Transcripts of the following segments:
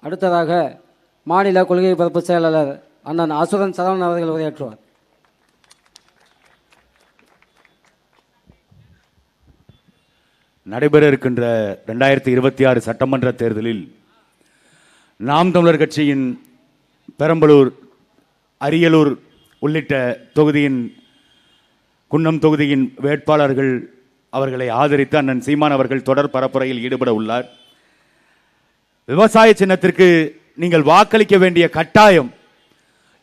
அடுத்ததாக மாநில கொள்கை பரப்பு செயலாளர் அண்ணன் அசுரன் சரவணன் அவர்கள் உரையாற்றுவார். நடைபெற இருக்கின்ற 2026 சட்டமன்ற தேர்தலில் நாம் தமிழர் கட்சியின் பெரம்பலூர், அரியலூர் உள்ளிட்ட தொகுதியின் குன்னம் தொகுதியின் வேட்பாளர்கள் அவர்களை ஆதரித்து அண்ணன் சீமான் அவர்கள் தொடர் பரப்புரையில் ஈடுபட உள்ளார். விவசாய சின்னத்திற்கு நீங்கள் வாக்களிக்க வேண்டிய கட்டாயம்.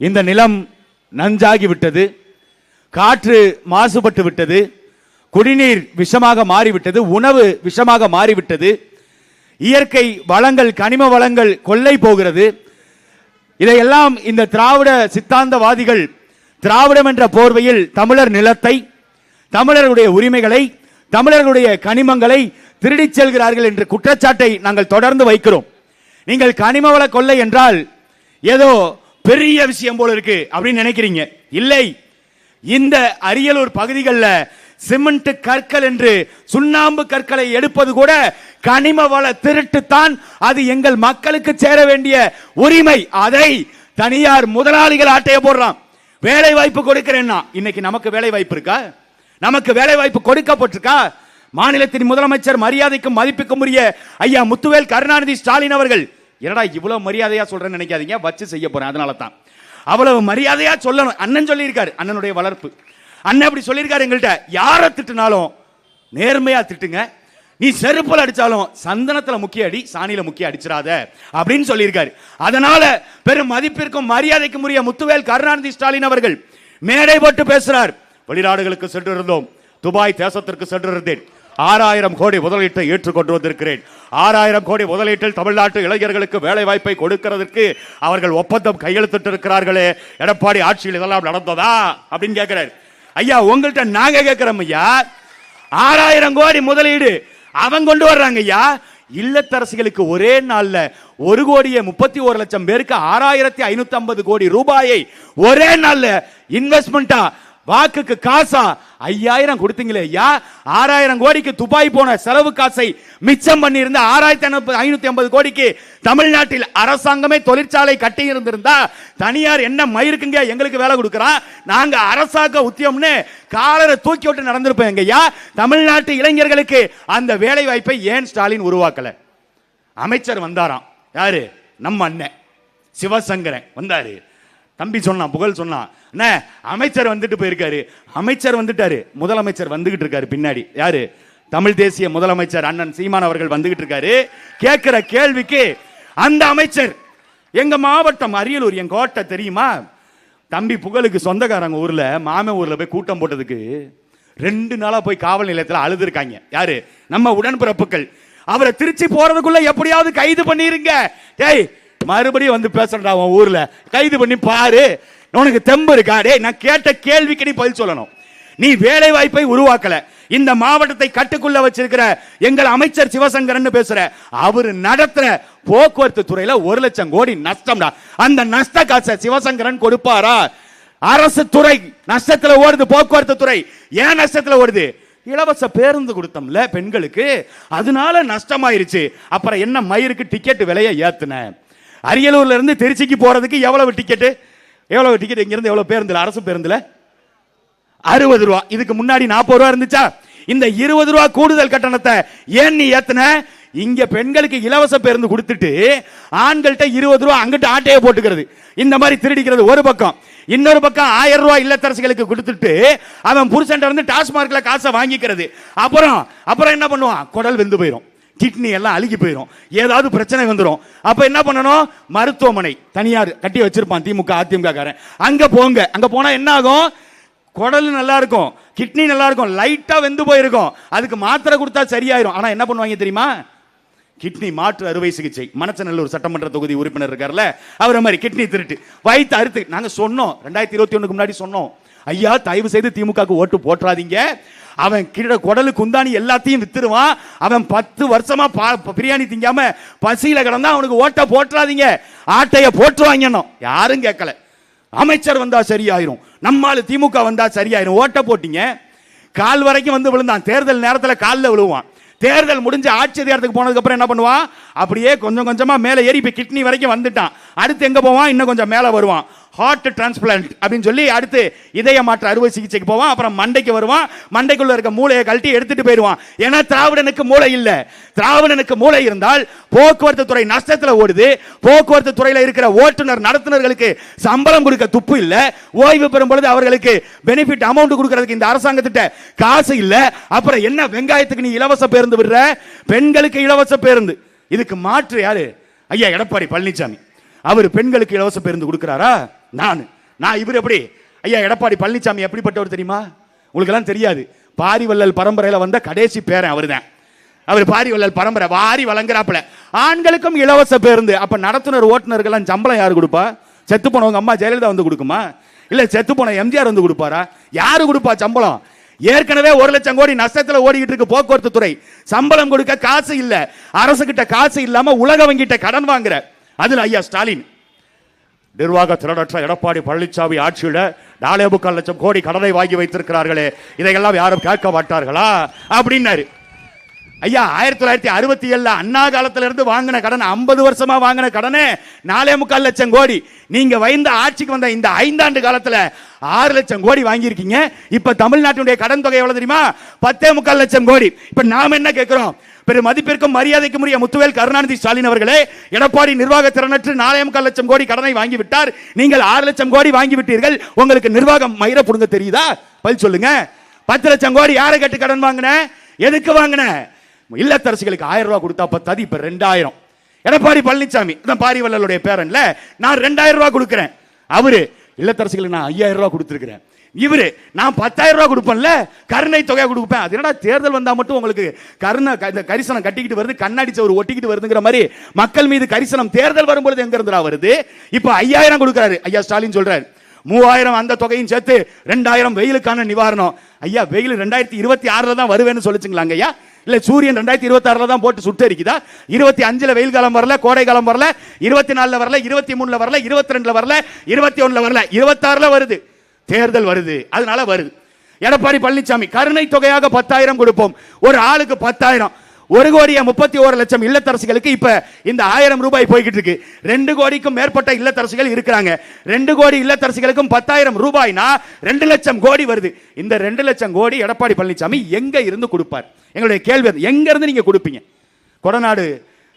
இந்த நிலம் நஞ்சாகிவிட்டது, காற்று மாசுபட்டு விட்டது, குடிநீர் விஷமாக மாறிவிட்டது, உணவு விஷமாக மாறிவிட்டது, இயற்கை வளங்கள் கனிம வளங்கள் கொள்ளை போகிறது. இதையெல்லாம் இந்த திராவிட சித்தாந்தவாதிகள் திராவிடம் என்ற போர்வையில் தமிழர் நிலத்தை, தமிழர்களுடைய உரிமைகளை, தமிழர்களுடைய கனிமங்களை திருடிச் செல்கிறார்கள் என்ற குற்றச்சாட்டை நாங்கள் தொடர்ந்து வைக்கிறோம். நீங்கள் கனிமவள கொள்ளை என்றால் ஏதோ பெரிய விஷயம் போல இருக்கு அப்படின்னு நினைக்கிறீங்க. இல்லை, இந்த அரியலூர் பகுதிகளில் சிமெண்ட் கற்கள் என்று சுண்ணாம்பு கற்களை எடுப்பது கூட கனிம வள திருட்டுத்தான். அது எங்கள் மக்களுக்கு சேர வேண்டிய உரிமை. அதை தனியார் முதலாளிகள் ஆட்டைய போடுறான். வேலை வாய்ப்பு கொடுக்கிறேன்னா இன்னைக்கு நமக்கு வேலை வாய்ப்பு இருக்கா? நமக்கு வேலை வாய்ப்பு கொடுக்கப்பட்டிருக்கா? மாநிலத்தின் முதலமைச்சர் மரியாதைக்கும் மதிப்புக்கும் உரிய ஐயா முத்துவேல் கருணாநிதி ஸ்டாலின் அவர்கள், என்னடா இவ்வளவு மரியாதையா சொல்றேன்னு நினைக்காதீங்க, வச்சு செய்ய போறேன். அதனால தான் அவ்வளவு மரியாதையா சொல்லணும். அண்ணன் சொல்லியிருக்காரு, அண்ணனுடைய வளர்ப்பு. அண்ணன் அப்படி சொல்லியிருக்காரு, எங்கள்கிட்ட யாரை திட்டுனாலும் நேர்மையா திட்டுங்க, நீ செருப்பல் அடிச்சாலும் சந்தனத்துல முக்கிய அடி, சாணியில முக்கிய அடிச்சிடாத அப்படின்னு சொல்லியிருக்காரு. அதனால பெரும் மதிப்பிற்கும் மரியாதைக்கும் உரிய முத்துவேல் கருணாநிதி ஸ்டாலின் அவர்கள் மேடை போட்டு பேசுறார். வெளிநாடுகளுக்கு சென்றிருந்தோம், துபாய் தேசத்திற்கு சென்றிருந்தேன், 6000 கோடி முதலீட்டை ஏற்றுக்கொண்டு வந்திருக்கிறேன். 6000 கோடி முதலீட்டில் தமிழ்நாட்டு இளைஞர்களுக்கு வேலை வாய்ப்பை கொடுக்கிறதுக்கு அவர்கள் ஒப்பந்தம் கையெழுத்திட்டு இருக்கிறார்களே, எடப்பாடி ஆட்சியில் இதெல்லாம் நடந்ததா அப்படின்னு கேட்கிறார். ஐயா, உங்கள்கிட்ட நாங்க கேட்கிறோம் ஐயா, 6000 கோடி முதலீடு அவங்க கொண்டு வர்றாங்க ஐயா. இல்லத்தரசிகளுக்கு ஒரே நாள்ல 1,31,00,000 பேருக்கு 6550 கோடி ரூபாயை ஒரே நாள்ல இன்வெஸ்ட்மெண்டா, வாக்குக்கு காசா 5000 கொடுத்தீங்களே ஐயா. 6000 கோடிக்கு துபாய் போன செலவு காசை மிச்சம் பண்ணி இருந்த 6550 கோடிக்கு தமிழ்நாட்டில் அரசாங்கமே தொழிற்சாலை கட்டி இருந்திருந்தா தனியார் என்ன மயிருக்குங்க எங்களுக்கு வேலை கொடுக்கறான், நாங்க அரசாங்க உத்தியம்னு காலரை தூக்கி விட்டு நடந்திருப்போம் ஐயா. தமிழ்நாட்டு இளைஞர்களுக்கு அந்த வேலை வாய்ப்பை ஏன் ஸ்டாலின் உருவாக்கல? அமைச்சர் வந்தாராம், யாரு? நம்ம அண்ணன் சிவசங்கரன் வந்தாரு. தம்பி சொன்னான், புகழ் சொன்னான், அமைச்சர் வந்துட்டு போயிருக்காரு. அமைச்சர் வந்துட்டாரு, முதலமைச்சர் வந்துகிட்டு இருக்காரு பின்னாடி. யாரு? தமிழ் தேசிய முதலமைச்சர் அண்ணன் சீமான் அவர்கள் வந்துகிட்டு இருக்காரு. கேட்கிற கேள்விக்கு அந்த அமைச்சர், எங்க மாவட்டம் அரியலூர், என் கோட்டை தெரியுமா? தம்பி புகழுக்கு சொந்தக்காரங்க ஊர்ல, மாமன் ஊர்ல போய் கூட்டம் போட்டதுக்கு 2 நாளா போய் காவல் நிலையத்தில் அழுது இருக்காங்க. யாரு? நம்ம உடன்பிறப்புகள். அவரை திருச்சி போறதுக்குள்ள எப்படியாவது கைது பண்ணிருங்க. டேய், மறுபடியும் வந்து பேசுறா உன் ஊர்ல, கைது பண்ணி பாரு, உனக்கு தெம்பு இருக்கா? டேய், நான் கேட்ட கேள்விக்கு நீ பதில் சொல்லணும். நீ வேலை வாய்ப்பை உருவாக்கல. இந்த மாவட்டத்தை கட்டுக்குள்ள வச்சிருக்கிற எங்கள் அமைச்சர் சிவசங்கரன் பேசுற, அவர் நடத்துற போக்குவரத்து துறையில 1,00,000 கோடி நஷ்டம்டா. அந்த நஷ்ட காசை சிவசங்கரன் கொடுப்பாரா? அரசு துறை நஷ்டத்துல ஓடுது, போக்குவரத்து துறை ஏன் நஷ்டத்துல ஓடுது? இலவச பேருந்து கொடுத்தோம்ல பெண்களுக்கு, அதனால நஷ்டமாயிருச்சு. அப்புறம் என்ன மயிருக்கு டிக்கெட் விலையை ஏத்துன? அரியலூர்ல இருந்து திருச்சிக்கு போறதுக்கு எவ்வளவு டிக்கெட்? எவ்வளவு டிக்கெட்? இங்க இருந்து எவ்வளவு பேருந்துல? அரசு பேருந்துல 60 ரூபா. இதுக்கு முன்னாடி 40 ரூபா இருந்துச்சா? இந்த 20 ரூபா கூடுதல் கட்டணத்தை ஏன் நீ ஏத்துன? இங்க பெண்களுக்கு இலவச பேருந்து கொடுத்துட்டு ஆண்கள்ட்ட 20 ரூபா அங்கிட்ட ஆட்டையை போட்டுக்கிறது, இந்த மாதிரி திருடிக்கிறது ஒரு பக்கம். இன்னொரு பக்கம் 1000 ரூபாய் இல்லத்தரசிகளுக்கு கொடுத்துட்டு அவன் புருஷன் வந்து டாஸ்மார்க்ல காசை வாங்கிக்கிறது. அப்புறம் என்ன பண்ணுவான்? குடல் வெந்து போயிடும், கிட்னி எல்லாம் அழுகி போயிடும், ஏதாவது பிரச்சனை வந்துடும். அப்ப என்ன பண்ணணும்? மருத்துவமனை தனியார் கட்டி வச்சிருப்பான் திமுக அதிமுக காரன், அங்க போங்க. அங்க போனா என்ன ஆகும்? குடல் நல்லா இருக்கும், கிட்னி நல்லா இருக்கும், லைட்டா வெந்து போயிருக்கும், அதுக்கு மாத்திரை கொடுத்தா சரியாயிரும். ஆனா என்ன பண்ணுவாங்க தெரியுமா? கிட்னி மாற்று அறுவை சிகிச்சை. மணச்சநல்லூர் சட்டமன்ற தொகுதி உறுப்பினர் இருக்கார்ல, அவரை மாதிரி கிட்னி திருட்டு வயிற்று அறுத்து. நாங்க சொன்னோம் 2021 முன்னாடி சொன்னோம், ஐயா தயவு செய்து திமுக ஓட்டு போட்டுறாதீங்க, அவன் கிட்ட குடலு குந்தாணி எல்லாத்தையும் வித்துருவான், அவன் 10 வருஷமா பிரியாணி திங்காம பசியில கிடந்தா அவனுக்கு ஓட்ட போட்டுறாதீங்க, ஆட்டைய போட்டுருவாங்க. யாரும் கேட்கல. அமைச்சர் வந்தா சரியாயிரும், நம்மால திமுக வந்தா சரியாயிரும். ஓட்ட போட்டீங்க, கால் வரைக்கும் வந்து விழுந்தான். தேர்தல் நேரத்தில் காலில் விழுவான். தேர்தல் முடிஞ்சு ஆட்சி அதிகாரத்துக்கு போனதுக்கு அப்புறம் என்ன பண்ணுவான், அப்படியே கொஞ்சம் கொஞ்சமா மேலே ஏறி இப்போ கிட்னி வரைக்கும் வந்துட்டான். அடுத்து எங்க போவான், இன்னும் கொஞ்சம் மேலே வருவான், ஹார்ட் டிரான்ஸ்பிளான்ட் அப்படின்னு சொல்லி அடுத்து இதய மாற்று அறுவை சிகிச்சைக்கு போவான். அப்புறம் மண்டைக்கு வருவான், மண்டைக்குள்ள இருக்க மூளையை கழட்டி எடுத்துட்டு போயிடுவான். ஏன்னா திராவிடனுக்கு மூளை இல்ல. திராவிடனுக்கு மூளை இருந்தால் போக்குவரத்து துறை நஷ்டத்தில் ஓடுது, போக்குவரத்து துறையில் இருக்கிற ஓட்டுநர் நடத்துனர்களுக்கு சம்பளம் கொடுக்க துப்பு இல்ல, ஓய்வு பெறும் பொழுது அவர்களுக்கு பெனிஃபிட் அமௌண்ட் கொடுக்கிறதுக்கு இந்த அரசாங்கத்திட்ட காசு இல்ல. அப்புறம் என்ன வெங்காயத்துக்கு நீ இலவச பேருந்து விடுற, பெண்களுக்கு இலவச பேருந்து. இதுக்கு மாற்று யாரு? ஐயா எடப்பாடி பழனிசாமி. அவர் பெண்களுக்கு இலவச பேருந்து கொடுக்கிறாரா? நான் இவர் எப்படி? ஐயா எடப்பாடி பழனிசாமி எப்படிப்பட்டவர் தெரியுமா? உங்களுக்கு எல்லாம் தெரியாது. பாரிவள்ளல் பரம்பரையில வந்த கடைசி பேரன் அவர்தான். அவர் பாரிவள்ளல் பரம்பரை வாரி வழங்குறாப்புல. ஆண்களுக்கும் இலவச பேருந்து. அப்ப நடத்துனர் ஓட்டுநர்கள் சம்பளம் யாரு கொடுப்பா? செத்து போனவங்க அம்மா ஜெயலலிதா வந்து கொடுக்குமா? இல்ல செத்து போன எம்ஜிஆர் வந்து கொடுப்பாரா? யாரு கொடுப்பா சம்பளம்? ஏற்கனவே 1 லட்சம் கோடி நஷ்டத்தில் ஓடிக்கிட்டு இருக்கு போக்குவரத்து துறை. சம்பளம் கொடுக்க காசு இல்ல, அரசு கிட்ட காசு இல்லாம உலக வங்கிட்ட கடன் வாங்குற. அதுல ஐயா ஸ்டாலின் நிர்வாக திறனற்ற எடப்பாடி பழனிசாமி ஆட்சியில 4.25 லட்சம் கோடி கடனை வாங்கி வைத்திருக்கிறார்களே, இதையெல்லாம் யாரும் கேட்க மாட்டார்களா அப்படின்னாரு. ஐயா 1967 அண்ணா காலத்துல இருந்து வாங்கின கடன், 50 வருஷமா வாங்கின கடனே 4.25 லட்சம் கோடி. நீங்க வைந்த ஆட்சிக்கு வந்த இந்த 5 ஆண்டு காலத்துல 6 லட்சம் கோடி வாங்கியிருக்கீங்க. இப்ப தமிழ்நாட்டுடைய கடன் தொகை எவ்வளவு தெரியுமா? 10.25 லட்சம் கோடி. இப்ப நாம என்ன கேட்கிறோம்? பெரும் மதிப்பிற்கும் மரியாதைக்கும் உரிய முத்துவேல் கருணாநிதி ஸ்டாலின் அவர்களே, எடப்பாடி நிர்வாக திறனற்று 4.25 லட்சம் கோடி கடனை வாங்கி விட்டார். நீங்கள் 6 லட்சம் கோடி வாங்கி விட்டீர்கள். உங்களுக்கு நிர்வாகம் மயிர புடுங்க தெரியுதா? பதில் சொல்லுங்க. 10 லட்சம் கோடி யாரை கேட்டு கடன் வாங்கின? எதுக்கு வாங்கின? இல்லத்தரசிகளுக்கு 1000 ரூபாய் கொடுத்தா பத்தாது, இப்ப 2000. எடப்பாடி பழனிசாமி பாரிவள்ளலுடைய பேரன்ல, நான் 2000 ரூபாய் கொடுக்கிறேன். அவரு இல்லத்தரசிகளுக்கு நான் 5000 ரூபாய் கொடுத்திருக்கிறேன். இவரு நான் 10,000 ரூபாய் கொடுப்பேன்ல, கருணை தொகை கொடுப்பேன். அது என்னடா தேர்தல் வந்தா மட்டும் உங்களுக்கு கரிசனம் கட்டிக்கிட்டு வருது, கண்ணாடி சவர் ஒட்டிக்கிட்டு வருதுங்கிற மாதிரி மக்கள் மீது கரிசனம் தேர்தல் வரும்போது எங்க இருந்துடா வருது? இப்ப 5000 கொடுக்கிறாரு ஐயா ஸ்டாலின். சொல்றாரு 3000 அந்த தொகையும் சேர்த்து 2000 வெயிலுக்கான நிவாரணம். ஐயா வெயில் 2026 தான் வருவேன்னு சொல்லிச்சுங்களாங்க ஐயா? இல்ல சூரியன் 2026 தான் போட்டு சுட்டரிக்குதா? 25 வெயில் காலம் வரல, கோடை காலம் வரல, 24 வரல, 23 வரல, 22 வரல, 21 வரல, 26 வருது. தேர்தல் வருது, அதனால வருது. எடப்பாடி பழனிசாமி கருணை தொகையாக 10,000 கொடுப்போம். ஒரு ஆளுக்கு 10,000. 1,31 லட்சம் இல்லத்தரசிகளுக்கு இப்ப இந்த 1000 ரூபாய் போய்கிட்டு இருக்கு. 2 கோடிக்கும் மேற்பட்ட இல்லத்தரசிகள் இருக்கிறாங்க. 2 கோடி இல்லத்தரசிகளுக்கும் 10,000 ரூபாய்னா 2 லட்சம் கோடி வருது. இந்த 2 லட்சம் கோடி எடப்பாடி பழனிசாமி எங்க இருந்து கொடுப்பார்? எங்களுடைய கேள்வி அது. எங்க இருந்து நீங்க கொடுப்பீங்க? கொடநாடு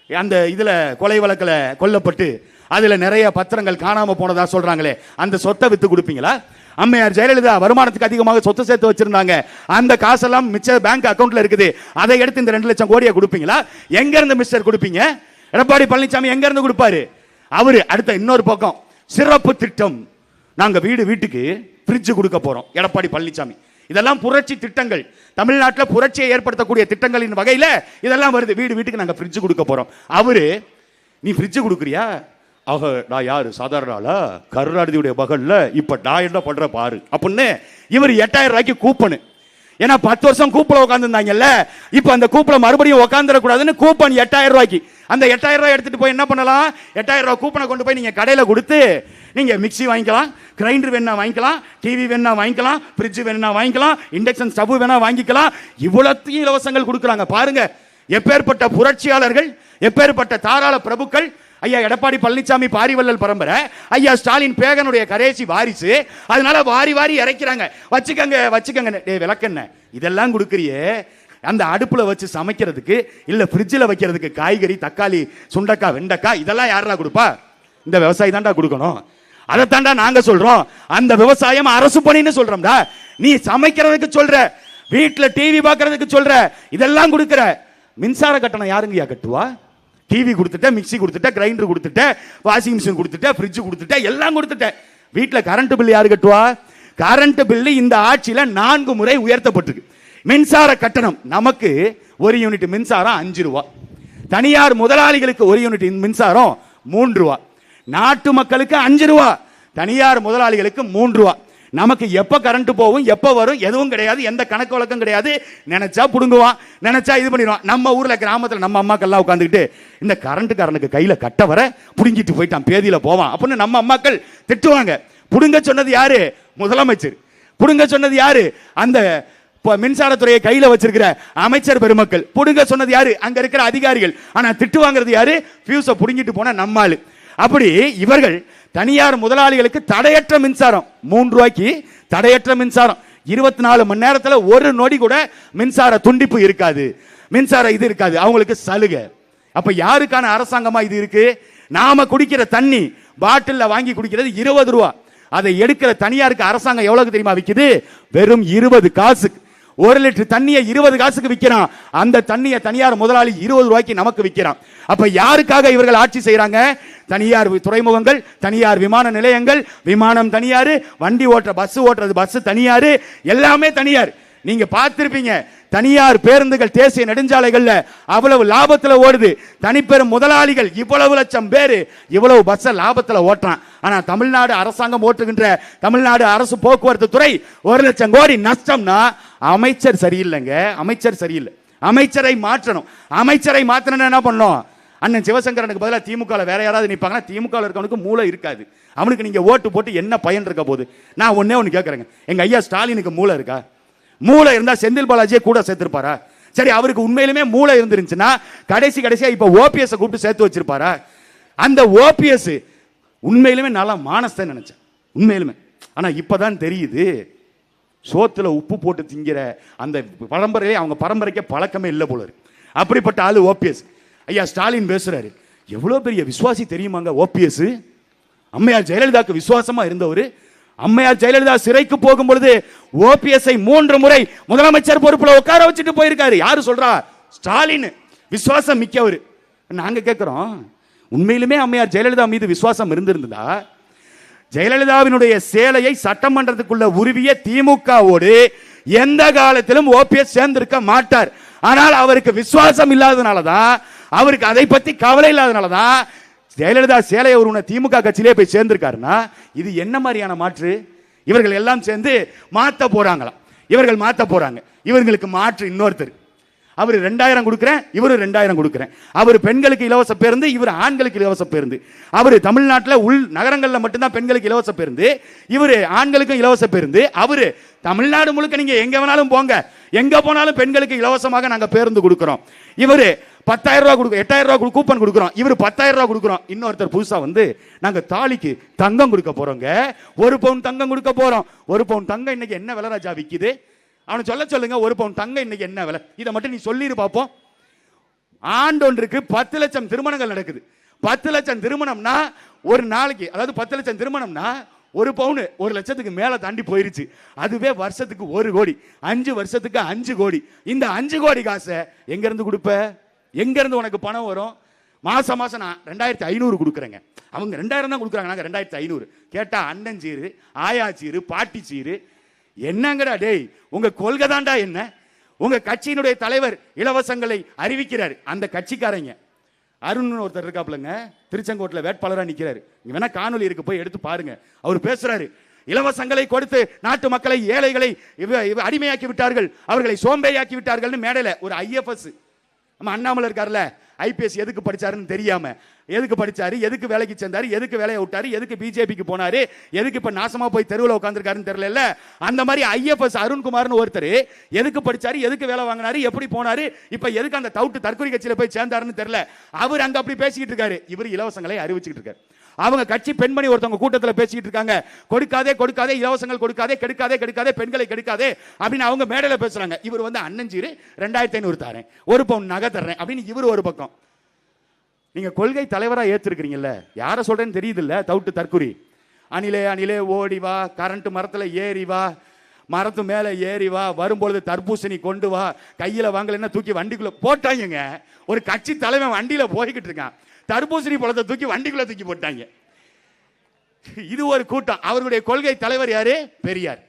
அந்த இதுல கொலை வழக்குல கொல்லப்பட்டு அதுல நிறைய பத்திரங்கள் காணாம போனதா சொல்றாங்களே, அந்த சொத்தை வித்து கொடுப்பீங்களா? அம்மையார் ஜெயலலிதா வருமானத்துக்கு அதிகமாக சொத்து சேர்த்து வச்சிருந்தாங்க, அந்த காசெல்லாம் மிச்ச பேங்க் அக்கவுண்ட்ல இருக்குது, அதை எடுத்து இந்த 2 லட்சம் கோடியை கொடுப்பீங்களா? எங்க இருந்து மிஸ்டர் கொடுப்பீங்க? எடப்பாடி பழனிசாமி எங்க இருந்து கொடுப்பாரு? அவரு அடுத்த இன்னொரு பக்கம் சிறப்பு திட்டம், நாங்க வீட்டுக்கு ஃப்ரிட்ஜ் கொடுக்க போறோம். எடப்பாடி பழனிசாமி இதெல்லாம் புரட்சி திட்டங்கள், தமிழ்நாட்டில் புரட்சியை ஏற்படுத்தக்கூடிய திட்டங்களின் வகையில் இதெல்லாம் வருது. வீட்டுக்கு நாங்க ஃப்ரிட்ஜ் கொடுக்க போறோம். அவரு நீ ஃப்ரிட்ஜ் கொடுக்குறியா? ஆக நான் யாரு? சாதாரண ஆளா? கருணாநிதியுடைய மகள்ல இப்ப நான் என்ன பண்ற பாரு அப்படின்னு இவர் 8000 ரூபாய்க்கு கூப்பனு. ஏன்னா 10 வருஷம் கூப்பல உட்காந்துருந்தாங்கல்ல, இப்ப அந்த கூப்பல மறுபடியும் உட்காந்துடக்கூடாதுன்னு கூப்பன் 8000 ரூபாய்க்கு. அந்த 8000 ரூபாய் எடுத்துட்டு போய் என்ன பண்ணலாம்? 8000 ரூபாய் கூப்பனை கொண்டு போய் நீங்க கடையில கொடுத்து நீங்க மிக்சி வாங்கிக்கலாம், கிரைண்டர் வேணா வாங்கிக்கலாம், டிவி வேணா வாங்கிக்கலாம், ஃப்ரிட்ஜ் வேணா வாங்கிக்கலாம், இண்டக்ஷன் ஸ்டவ் வேணா வாங்கிக்கலாம். இவ்வளத்தையும் இலவசங்கள் கொடுக்குறாங்க பாருங்க. எப்பேற்பட்ட புரட்சியாளர்கள், எப்பேற்பட்ட தாராள பிரபுக்கள். ஐயா எடப்பாடி பழனிசாமி பாரிவள்ளல் பரம்பரை, ஐயா ஸ்டாலின் பேகனுடைய கடைசி வாரிசு. அதனால வாரி வாரி இறைக்கிறாங்க. வச்சுக்கங்க விளக்கென்ன இதெல்லாம் கொடுக்குறியே, அந்த அடுப்புல வச்சு சமைக்கிறதுக்கு இல்ல ஃப்ரிட்ஜில் வைக்கிறதுக்கு காய்கறி, தக்காளி, சுண்டக்காய், வெண்டைக்காய் இதெல்லாம் யாரா கொடுப்பா? இந்த விவசாயி தான்டா கொடுக்கணும். அதைத்தாண்டா நாங்க சொல்றோம். அந்த விவசாயம் அரசு பணின்னு சொல்றோம்டா. நீ சமைக்கிறதுக்கு சொல்ற, வீட்டுல டிவி பார்க்கறதுக்கு சொல்ற, இதெல்லாம் கொடுக்கிற. மின்சார கட்டணம் யாருங்கய்யா கட்டுவா? டிவி கொடுத்துட்ட, மிக்சி கொடுத்துட்ட, கிரைண்டர் கொடுத்துட்ட, வாஷிங் மிஷின் கொடுத்துட்ட, ஃப்ரிட்ஜ் கொடுத்துட்ட, எல்லாம் கொடுத்துட்ட. வீட்டுல கரண்ட் பில் யாரு கட்டுவா? கரண்ட் பில் இந்த ஆட்சியில 4 முறை உயர்த்தப்பட்டிருக்கு. மின்சார கட்டணம் நமக்கு 1 யூனிட் மின்சாரம் 5 ரூபாய், தனியார் முதலாளிகளுக்கு 1 யூனிட் மின்சாரம் 3 ரூபாய், நாட்டு மக்களுக்கு 5 ரூபாய், தனியார் முதலாளிகளுக்கு 3 ரூபாய். நமக்கு எப்ப கரண்ட் போகும், எப்ப வரும், எதுவும் கிடையாது, எந்த கணக்கு வழக்கம் கிடையாது. நினைச்சா புடுங்குவான், நினைச்சா இது பண்ணிடுவான். நம்ம ஊர்ல கிராமத்துல நம்ம அம்மாக்கள்லாம் உட்காந்துக்கிட்டு இந்த கரண்ட்டுக்காரனுக்கு கையில கட்ட வர புடுங்கிட்டு போயிட்டான், பேதியில போவான் அப்படின்னு நம்ம அம்மாக்கள் திட்டுவாங்க. புடுங்க சொன்னது யாரு? முதலமைச்சர். புடுங்க சொன்னது யாரு? அந்த மின்சாரத்துறையை கையில வச்சிருக்கிற அமைச்சர் பெருமக்கள். புடுங்க சொன்னது யாரு? அங்க இருக்கிற அதிகாரிகள். ஆனா திட்டு வாங்குறது யாரு? பியூஸ புடுங்கிட்டு போன நம்மாளு. அப்படி இவர்கள் தனியார் முதலாளிகளுக்கு தடையற்ற மின்சாரம், 3 ரூபாய்க்கு தடையற்ற மின்சாரம், 24 மணி நேரத்தில் ஒரு நொடி கூட மின்சார துண்டிப்பு இருக்காது, மின்சார இது இருக்காது, அவங்களுக்கு சலுகை. அப்ப யாருக்கான அரசாங்கமா இது இருக்கு? நாம குடிக்கிற தண்ணி பாட்டில்ல வாங்கி குடிக்கிறது 20 ரூபா. அதை எடுக்கிற தனியாருக்கு அரசாங்கம் எவ்வளவு தெரியுமா விக்குது? வெறும் 20 காசுக்கு. 1 லிட்டர் தண்ணியை 20 காசுக்கு விற்கிறான். அந்த தண்ணியை தனியார் முதலாளி 20 ரூபாய்க்கு நமக்கு விற்கிறான். அப்ப யாருக்காக இவர்கள் ஆட்சி செய்யறாங்க? தனியார் துறைமுகங்கள், தனியார் விமான நிலையங்கள், விமானம் தனியார், வண்டி ஓட்டுற பஸ் ஓட்டுறது பஸ் தனியார், எல்லாமே தனியார். நீங்க பார்த்திருப்பீங்க, தனியார் பேருந்துகள் தேசிய நெடுஞ்சாலைகள்ல அவ்வளவு லாபத்துல ஓடுது. தனிப்பெரும் முதலாளிகள் இவ்வளவு லட்சம் பேரு இவ்வளவு பஸ் லாபத்துல ஓட்டுறான். ஆனா தமிழ்நாடு அரசாங்கம் ஓட்டுகின்ற தமிழ்நாடு அரசு போக்குவரத்து துறை 1 லட்சம் கோடி நஷ்டம்னா அமைச்சர் சரியில்லைங்க, அமைச்சர் சரியில்லை. அமைச்சரை மாற்றணும். அமைச்சரை மாற்றணும் என்ன பண்ணணும்? அண்ணன் சிவசங்கரனுக்கு பதிலாக திமுக வேற யாராவது நிற்பாங்கன்னா திமுக இருக்கவனுக்கு மூளை இருக்காது. அவனுக்கு நீங்க ஓட்டு போட்டு என்ன பயன் இருக்க போது? நான் ஒன்னே ஒன்று கேட்கறேங்க, எங்க ஐயா ஸ்டாலினுக்கு மூளை இருக்கா? மூளை இருந்தா செந்தில் பாலாஜியை கூட சேர்த்திருப்பாரா? சரி, அவருக்கு உண்மையிலுமே மூளை இருந்துருந்துச்சுன்னா கடைசியா இப்ப ஓபிஎஸ் கூப்பிட்டு சேர்த்து வச்சிருப்பாரா? அந்த ஓபிஎஸ் உண்மையிலுமே நல்லா மானஸ்தான் நினைச்சேன், உண்மையிலுமே. ஆனா இப்பதான் தெரியுது, சோத்துல உப்பு போட்டு திங்கிற அந்த பரம்பரையிலே அவங்க பரம்பரைக்கே பழக்கமே இல்லை போல இருக்கு. அப்படிப்பட்ட ஆளு ஓபிஎஸ். ஐயா ஸ்டாலின் பேசுறாரு, எவ்வளவு பெரிய விசுவாசி தெரியுமாங்க ஓபிஎஸ். அம்மையார் ஜெயலலிதாக்கு விசுவாசமா இருந்தவர். அம்மையார் ஜெயலலிதா சிறைக்கு போகும் பொழுது ஓபிஎஸ்ஐ 3 முறை முதலமைச்சர் பொறுப்புல உட்கார வச்சுட்டு போயிருக்காரு. யாரு சொல்றா? ஸ்டாலின். விசுவாசம் மிக்கவர். நாங்க கேட்கிறோம், உண்மையிலுமே அம்மையார் ஜெயலலிதா மீது விசுவாசம் இருந்திருந்ததா? ஜெயலலிதாவினுடைய சேலையை சட்டமன்றத்துக்குள்ள உருவிய திமுகவோடு எந்த காலத்திலும் ஓபிஎஸ் சேர்ந்திருக்க மாட்டார். ஆனால் அவருக்கு விசுவாசம் இல்லாதனாலதான், அவருக்கு அதை பத்தி கவலை இல்லாதனாலதான் ஜெயலலிதா சேலையை ஒரு திமுக கட்சியிலே போய் சேர்ந்திருக்காருன்னா இது என்ன மாதிரியான மாற்று? இவர்கள் எல்லாம் சேர்ந்து மாத்த போறாங்களாம். இவர்கள் மாத்த போறாங்க. இவர்களுக்கு மாற்று இன்னொருத்தர். அவர் 2000 கொடுக்கிறேன், இவரு 2000 கொடுக்கிறேன். அவர் பெண்களுக்கு இலவச பேருந்து, இவர் ஆண்களுக்கு இலவச பேருந்து. அவர் தமிழ்நாட்டில் உள் நகரங்களில் மட்டும்தான் பெண்களுக்கு இலவச பேருந்து, இவர் ஆண்களுக்கும் இலவச பேருந்து. அவரு தமிழ்நாடு முழுக்க நீங்க எங்க வேணாலும் போங்க, எங்க போனாலும் பெண்களுக்கு இலவசமாக நாங்க பேருந்து கொடுக்கிறோம். இவரு 10,000 ரூபாய் கொடுக்க 8,000 ரூபாய் கூப்பன் கொடுக்கிறோம், இவர் 10,000 ரூபாய் கொடுக்கிறோம். இன்னொருத்தர் புதுசா வந்து நாங்க தாலிக்கு தங்கம் கொடுக்க போறோங்க, 1 பவுன் தங்கம் கொடுக்க போறோம். 1 பவுன் தங்கம் இன்னைக்கு என்ன விலை ராஜா விக்குது? அவனை சொல்லுங்க, 1 பவுன் தங்கம் இன்னைக்கு என்ன விலை? இதை மட்டும் நீ சொல்லிரு பாப்போம். ஆண்டொன்றுக்கு 10 லட்சம் திருமணங்கள் நடக்குது. 10 லட்சம் திருமணம்னா ஒரு நாளைக்கு, அதாவது 10 லட்சம் திருமணம்னா 1 பவுன் 1 லட்சத்துக்கு மேல தாண்டி போயிருச்சு. அதுவே வருஷத்துக்கு 1 கோடி, 5 வருஷத்துக்கு 5 கோடி. இந்த 5 கோடி காசை எங்க இருந்து கொடுப்ப? எங்க இருந்து உனக்கு பணம் வரும்? மாசம் மாசம் நான் 2500 கொடுக்குறேங்க. அவங்க 2000 தான் கொடுக்குறாங்க, நாங்க 2500. கேட்டா அண்ணன் சீரு, ஆயா சீரு, பாட்டி சீரு. என்னங்கடா டேய், உங்க கொள்கை தான்டா என்ன? உங்க கட்சியினுடைய தலைவர் இலவசங்களை அறிவிக்கிறார். அந்த கட்சிக்காரங்க அருண் ஒருத்தர் இருக்காப்லங்க, திருச்செங்கோட்டில் வேட்பாளராக நிற்கிறாரு. இங்க வேணா காணொலி இருக்கு, போய் எடுத்து பாருங்க. அவர் பேசுறாரு, இலவசங்களை கொடுத்து நாட்டு மக்களை, ஏழைகளை அடிமையாக்கி விட்டார்கள், அவர்களை சோம்பேறியாக்கி விட்டார்கள். மேடையில் ஒரு ஐஎஃப்எஸ், நம்ம அண்ணாமலை இருக்கார்ல, ஐபிஎஸ் எதுக்கு படிச்சாருன்னு தெரியாம, எதுக்கு படிச்சாரு, எதுக்கு வேலைக்கு சேர்ந்தாரு, எதுக்கு வேலையை விட்டாரு, எதுக்கு பிஜேபிக்கு போனாரு, எதுக்கு இப்ப நாசமா போய் தெருவில் உட்காந்துருக்காருன்னு தெரியல. அந்த மாதிரி ஐஎஃப்எஸ் அருண்குமார்னு ஒருத்தர் எதுக்கு படிச்சாரு, எதுக்கு வேலை வாங்கினாரு, எப்படி போனாரு, இப்ப எதுக்கு அந்த தவிட்டு தற்கொலை கட்சியில போய் சேர்ந்தாருன்னு தெரியல. அவர் அங்க அப்படி பேசிக்கிட்டு இருக்காரு, இவர் இலவசங்களை அறிவிச்சுக்கிட்டு இருக்காரு. அவங்க கட்சி பெண்மணி ஒருத்தவங்க கூட்டத்தில் பேசிக்கிட்டு இருக்காங்க, கொடுக்காதே கொடுக்காதே, இலவசங்கள் கொடுக்காதே, கெடுக்காதே கெடுக்காதே, பெண்களை கெடுக்காதே அப்படின்னு அவங்க மேடையில் பேசுறாங்க. இவர் வந்து அண்ணஞ்சீரு 2500 தரேன், 1 பவுன் நகை தர்றேன் அப்படின்னு இவர் ஒரு பக்கம். நீங்க கொள்கை தலைவராக ஏற்றிருக்கிறீங்கல்ல, யாரை சொல்றேன்னு தெரியுது இல்ல? தவுட்டு தற்குறி. அணிலே அணிலே ஓடி வா, கரண்ட் மரத்தில் ஏறி வா, மரத்து மேலே ஏறி வா, வரும்பொழுது தர்பூசணி கொண்டு வா, கையில் வாங்கலைன்னா தூக்கி வண்டிக்குள்ள போட்டாங்க. ஒரு கட்சி தலைவன் வண்டியில போய்கிட்டு இருக்கான், தர்பூசணி பழத்தை தூக்கி வண்டிக்குள்ள தூக்கி போட்டாங்க. இது ஒரு கூட்டம். அவருடைய கொள்கை தலைவர் யாரு? பெரியார்.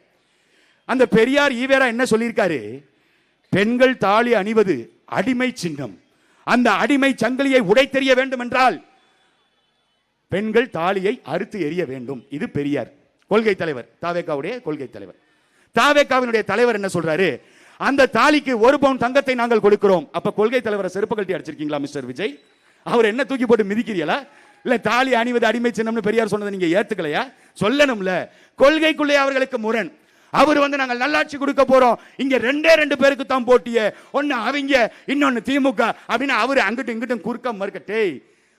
அந்த பெரியார் ஈவேரா என்ன சொல்லியிருக்காரு? பெண்கள் தாலி அணிவது அடிமை சின்னம், அந்த அடிமை சங்கிலியை உடைத்தெறிய வேண்டும் என்றால் பெண்கள் தாலியை அறுத்து எறிய வேண்டும். இது பெரியார் கொள்கை தலைவர், தாவேகாவுடைய கொள்கை தலைவர். தாவேகாவினுடைய தலைவர் என்ன சொல்றாரு? அந்த தாலிக்கு 1 பவுன் தங்கத்தை நாங்கள் கொடுக்கிறோம். அப்ப கொள்கை தலைவரை செருப்பு கழட்டி அடிச்சிருக்கீங்களா மிஸ்டர் விஜய்? அவர் என்ன தூக்கி போட்டு மிதிக்கிறீங்களா? இல்ல தாலி அணிவது அடிமை சின்னம்னு பெரியார் சொன்னதை நீங்க ஏத்துக்கலையா? சொல்லணும்ல. கொள்கைக்குள்ளே அவர்களுக்கு முரண். அவர் வந்து நாங்கள் நல்லாட்சி கொடுக்க போறோம், இங்க ரெண்டு பேருக்கு தான் போட்டிய, ஒன்னு அவங்க இன்னொன்னு திமுக அப்படின்னு அவரு அங்கிட்டும் இங்கிட்டும் குறுக்க மறுக்கட்டே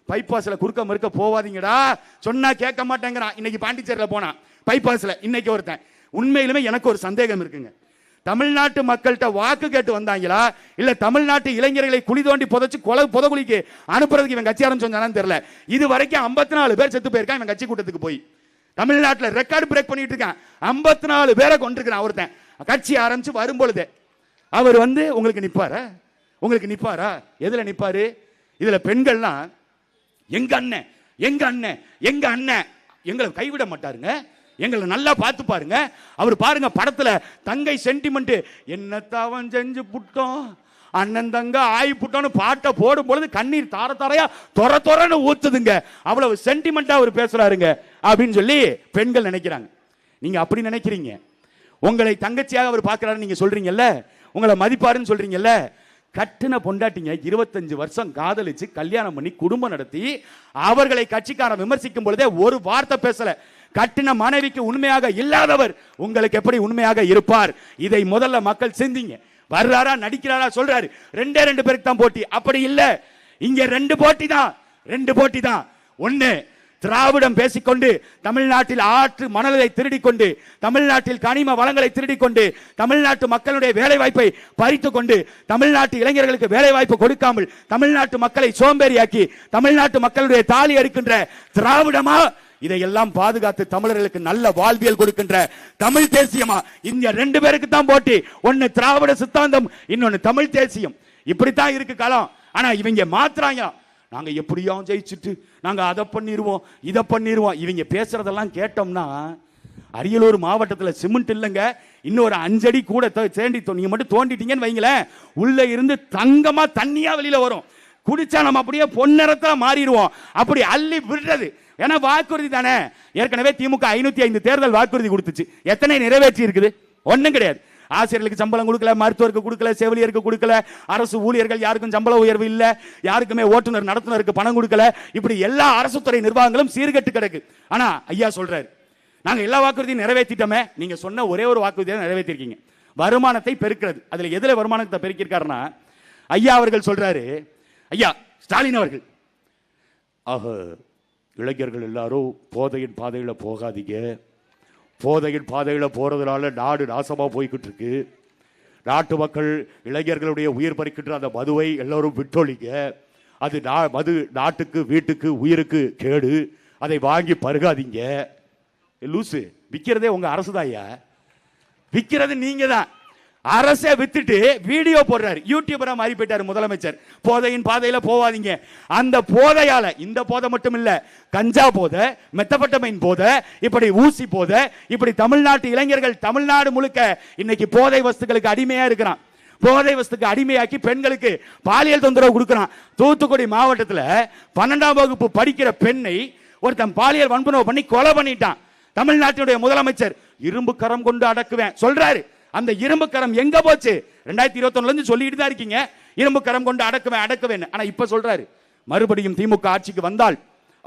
பைபாஸ்ல குறுக்க மறுக்க போவாதீங்கடா சொன்னா கேட்க மாட்டேங்கிறான். இன்னைக்கு பாண்டிச்சேரியில போனா பைபாஸ்ல இன்னைக்கு ஒருத்தன், உண்மையிலுமே எனக்கு ஒரு சந்தேகம் இருக்குங்க, தமிழ்நாட்டு மக்கள்கிட்ட வாக்கு கேட்டு வந்தாங்களா இல்ல தமிழ்நாட்டு இளைஞர்களை குழி தோண்டி புதைச்சு புதகுலிக்கு அனுப்புறதுக்கு இவன் கட்சி ஆரம்பிச்சானு தெரியல. இது வரைக்கும் 54 பேர் செத்து போயிருக்கான் இவன் கட்சி கூட்டத்துக்கு போய். தமிழ்நாட்டில் ரெக்கார்டு பிரேக் பண்ணிட்டு இருக்கான். 54 பேரை கொண்டிருக்கிறான் ஒருத்தன். கட்சி ஆரம்பிச்சு வரும்பொழுது அவர் வந்து உங்களுக்கு நிப்பாரா? எதுல நிப்பாரு? இதுல பெண்கள்லாம் எங்க அண்ணன் எங்களை கைவிட மாட்டாருங்க, எங்களை நல்லா பார்த்து பாருங்க. அவர் பாருங்க படத்துல தங்கை சென்டிமெண்ட் என்னத்தான் செஞ்சு புட்டோம் அண்ணன் தங்க ஆயி புட்டோன்னு பாட்டை போடும் பொழுது கண்ணீர் தாரையா தொரன்னு ஊத்துதுங்க. அவ்வளவு சென்டிமெண்டா அவர் பேசுறாருங்க அப்படின்னு சொல்லி பெண்கள் நினைக்கிறாங்க. நீங்க அப்படி நினைக்கிறீங்க? உங்களை தங்கச்சியாக அவர் பார்க்கிறாரு நீங்க சொல்றீங்கல்ல, உங்களை மதிப்பாருன்னு சொல்றீங்கல்ல. கட்டின பொண்டாட்டிங்க 25 வருஷம் காதலிச்சு கல்யாணம் பண்ணி குடும்பம் நடத்தி அவர்களை கட்சிக்காரன் விமர்சிக்கும் பொழுதே ஒரு வார்த்தை பேசல. கட்டின மனைவிக்கு உண்மையாக இல்லாதவர் உங்களுக்கு எப்படி உண்மையாக இருப்பார்? இதை முதல்ல மக்கள் சிந்திங்க. வர்றாரா நடிக்கிறாரா சொல்றாரு, ரெண்டு பேருக்கு தான் போட்டி. அப்படி இல்ல, இங்க ரெண்டு போட்டி தான். ஒண்ணு திராவிடம் பேசிக்கொண்டு தமிழ்நாட்டில் ஆற்று மணலை திருடிக்கொண்டு தமிழ்நாட்டில் கனிம வளங்களை திருடிக்கொண்டு தமிழ்நாட்டு மக்களுடைய வேலை வாய்ப்பை பறித்து கொண்டு தமிழ்நாட்டு இளைஞர்களுக்கு வேலை வாய்ப்பு கொடுக்காமல் தமிழ்நாட்டு மக்களை சோம்பேறியாக்கி தமிழ்நாட்டு மக்களுடைய தாலி அறுக்கின்ற திராவிடமா, இதையெல்லாம் பாதுகாத்து தமிழர்களுக்கு நல்ல வாழ்வியல் கொடுக்கின்ற தமிழ் தேசியமா? இந்த ரெண்டு பேருக்கு தான் போட்டி. ஒன்னு திராவிட சித்தாந்தம், இன்னொன்னு தமிழ் தேசியம். இப்படித்தான் இருக்கு காலம். ஆனா இவங்க மாத்துறாங்க, நாங்க எப்படியும் ஜெயிச்சுட்டு நாங்க அதை பண்ணிடுவோம் இதை பண்ணிடுவோம். இவங்க பேசுறதெல்லாம் கேட்டோம்னா அரியலூர் மாவட்டத்தில் சிமெண்ட் இல்லைங்க, இன்னொரு 5 அடி கூட சேண்டி நீங்க மட்டும் தோண்டிட்டீங்கன்னு வைங்களேன், உள்ள இருந்து தங்கமா தண்ணியா வெளியில வரும். குடிச்சா நம்ம அப்படியே பொன்னிறத்தா மாறிடுவோம். அப்படி அள்ளி விடுறது. ஏன்னா வாக்குறுதி தானே. ஏற்கனவே திமுக 505 தேர்தல் வாக்குறுதி கொடுத்துச்சு. எத்தனை நிறைவேற்றி இருக்குது? ஒன்றும் கிடையாது. ஆசிரியர்களுக்கு சம்பளம் கொடுக்கல, மருத்துவருக்கு கொடுக்கல, செவிலியருக்கு கொடுக்கல, அரசு ஊழியர்கள் யாருக்கும் சம்பள உயர்வு இல்ல, யாருக்குமே ஓட்டுநர் நடத்துனருக்கு பணம் கொடுக்கல. இப்படி எல்லா அரசு துறை நிர்வாகங்களும் சீர்கெட்டு கிடக்கு. ஆனா ஐயா சொல்றாரு, நாங்க எல்லா வாக்குறுதியும் நிறைவேற்றிட்டோமே. நீங்க சொன்ன ஒரே ஒரு வாக்குறுதியை நிறைவேற்றிருக்கீங்க, வருமானத்தை பெருக்கிறது. அதுல எதுல வருமானத்தை பெருக்கிருக்காருன்னா, ஐயா அவர்கள் சொல்றாரு, ஐயா ஸ்டாலின் அவர்கள், ஆக இளைஞர்கள் எல்லாரும் போதையின் பாதையில போகாதீங்க, போதையின் பாதையில் போறதுனால நாடு நாசமா போய்கிட்டு இருக்கு, நாட்டு மக்கள் இளைஞர்களுடைய உயிர் பறிக்கின்ற அந்த மதுவை எல்லாரும் விட்டொழிங்க, அது மது நாட்டுக்கு வீட்டுக்கு உயிருக்கு கேடு, அதை வாங்கி பருகாதீங்க. லூசு, விற்கிறதே உங்க அரசு தாயா, விற்கிறது நீங்க தான். அரசை வித்துட்டு வீடியோ போடுறாரு, யூடியூபரா மாறி போயிட்டாரு முதலமைச்சர். போதையின் பாதையில போவாதீங்க. அந்த போதையால, இந்த போதை மட்டும் இல்ல, கஞ்சா போதை, மெத்தபட்டமைன் போதை, இப்படி ஊசி போதை, இப்படி தமிழ்நாட்டு இளைஞர்கள் தமிழ்நாடு முழுக்க இன்னைக்கு போதை வஸ்துக்களுக்கு அடிமையா இருக்கிறான். போதை வஸ்துக்கு அடிமையாக்கி பெண்களுக்கு பாலியல் தொந்தரவு கொடுக்கிறான். தூத்துக்குடி மாவட்டத்தில் 12ஆம் வகுப்பு படிக்கிற பெண்ணை ஒருத்தன் பாலியல் வன்புணர்வு பண்ணி கொலை பண்ணிட்டான். தமிழ்நாட்டினுடைய முதலமைச்சர் இரும்பு கரம் கொண்டு அடக்குவேன் சொல்றாரு. அந்த இரும்பு கரம் எங்க போச்சு? 2021 இருந்து சொல்லிட்டு தான் இருக்கீங்க, இரும்பு கரம் கொண்டு அடக்குவேன். ஆனா இப்ப சொல்றாரு, மறுபடியும் திமுக ஆட்சிக்கு வந்தால்,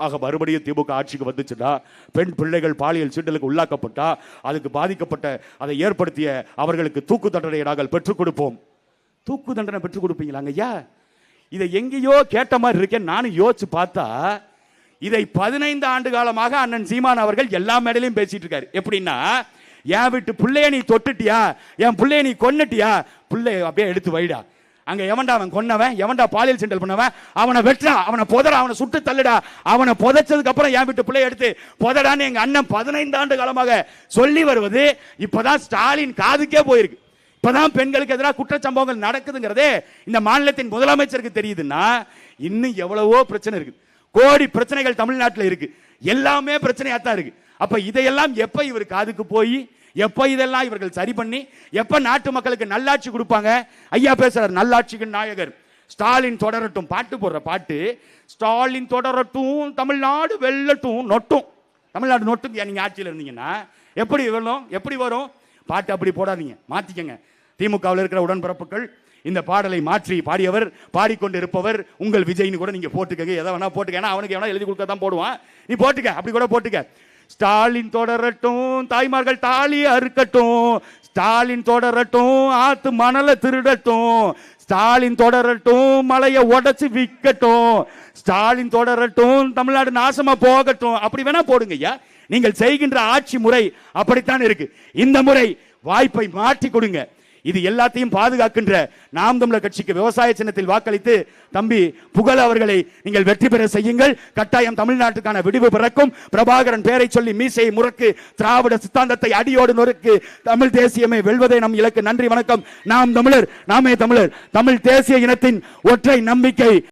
ஆக மறுபடியும் திமுக ஆட்சிக்கு வந்துச்சுன்னா பெண் பிள்ளைகள் பாலியல் சீண்டலுக்கு உள்ளாக்கப்பட்டா அதுக்கு பாதிக்கப்பட்ட அதை ஏற்படுத்திய அவர்களுக்கு தூக்கு தண்டனை நாங்கள் பெற்றுக் கொடுப்போம். தூக்கு தண்டனை பெற்றுக் கொடுப்பீங்களாங்க ஐயா? இதை எங்கேயோ கேட்ட மாதிரி இருக்கேன். நானும் யோசிச்சு பார்த்தா இதை 15 ஆண்டு காலமாக அண்ணன் சீமான் அவர்கள் எல்லா மேடையிலும் பேசிட்டு இருக்காரு. எப்படின்னா, என் வீட்டு பிள்ளைய நீ தொட்டுட்டியா, என் பிள்ளைய நீ கொன்னுட்டியா, பிள்ளைய அப்படியே எடுத்து வைடா, அங்க எவன்டா அவன் கொன்னவன், எவன்டா பாலியல் செண்டல் பண்ணவன், அவனை வெட்டா, அவனை புதறா, அவனை சுட்டு தள்ளுடா, அவனை புதைச்சதுக்கு அப்புறம் என் வீட்டு பிள்ளைய எடுத்து புதடான்னு எங்க அண்ணன் 15 ஆண்டு காலமாக சொல்லி வருவது இப்பதான் ஸ்டாலின் காதுக்கே போயிருக்கு. இப்பதான் பெண்களுக்கு எதிராக குற்றச்சம்பவங்கள் நடக்குதுங்கிறதே இந்த மாநிலத்தின் முதலமைச்சருக்கு தெரியுதுன்னா, இன்னும் எவ்வளவோ பிரச்சனை இருக்கு. கோடி பிரச்சனைகள் தமிழ்நாட்டில் இருக்கு, எல்லாமே பிரச்சனையாத்தான் இருக்கு. அப்ப இதையெல்லாம் எப்ப இவர் காதுக்கு போய், எப்ப இதெல்லாம் இவர்கள் சரி பண்ணி, எப்ப நாட்டு மக்களுக்கு நல்லாட்சி கொடுப்பாங்க? ஐயா பேசுறாரு, நல்லாட்சிக்கு நாயகர் ஸ்டாலின் தொடரட்டும். பாட்டு போடுற பாட்டு, ஸ்டாலின் தொடரட்டும், தமிழ்நாடு வெல்லட்டும், நொட்டும். தமிழ்நாடு நொட்டும். நீங்க ஆட்சியில் இருந்தீங்கன்னா எப்படி வெல்லும், எப்படி வரும்? பாட்டு அப்படி போடாதீங்க, மாத்திக்கங்க. திமுகவில் இருக்கிற உடன்பிறப்புகள் இந்த பாடலை மாற்றி பாடியவர், பாடிக்கொண்டு இருப்பவர் உங்கள் விஜய்னு கூட நீங்க போட்டுக்க, எதை வேணா போட்டுக்க. அவனுக்கு எவனா எழுதி கொடுக்க தான் போடுவான், நீ போட்டுக்க, அப்படி கூட போட்டுக்க. ஸ்டாலின் தொடரட்டும், தாய்மார்கள் தாலி அறுக்கட்டும், ஸ்டாலின் தொடரட்டும், ஆத்து மணலை திருடட்டும், ஸ்டாலின் தொடரட்டும், மலையை உடைச்சு விற்கட்டும், ஸ்டாலின் தொடரட்டும், தமிழ்நாடு நாசமா போகட்டும். அப்படி வேணா போடுங்க ஐயா. நீங்கள் செய்கின்ற ஆட்சி முறை அப்படித்தான் இருக்கு. இந்த முறை வாய்ப்பை மாற்றி கொடுங்க. இது எல்லாத்தையும் பாதுகாக்கின்ற நாம் தமிழர் கட்சிக்கு விவசாய சின்னத்தில் வாக்களித்து தம்பி புகழ் அவர்களை நீங்கள் வெற்றி பெற செய்யுங்கள். கட்டாயம் தமிழ்நாட்டுக்கான விடிவு பிறக்கும். பிரபாகரன் பேரை சொல்லி மீசையை முறக்கு, திராவிட சித்தாந்தத்தை அடியோடு நொறுக்கு, தமிழ் தேசியமே வெல்வதே நம் இலக்கு. நன்றி, வணக்கம். நாம் தமிழர், நாமே தமிழர். தமிழ் தேசிய இனத்தின் ஒற்றை நம்பிக்கை.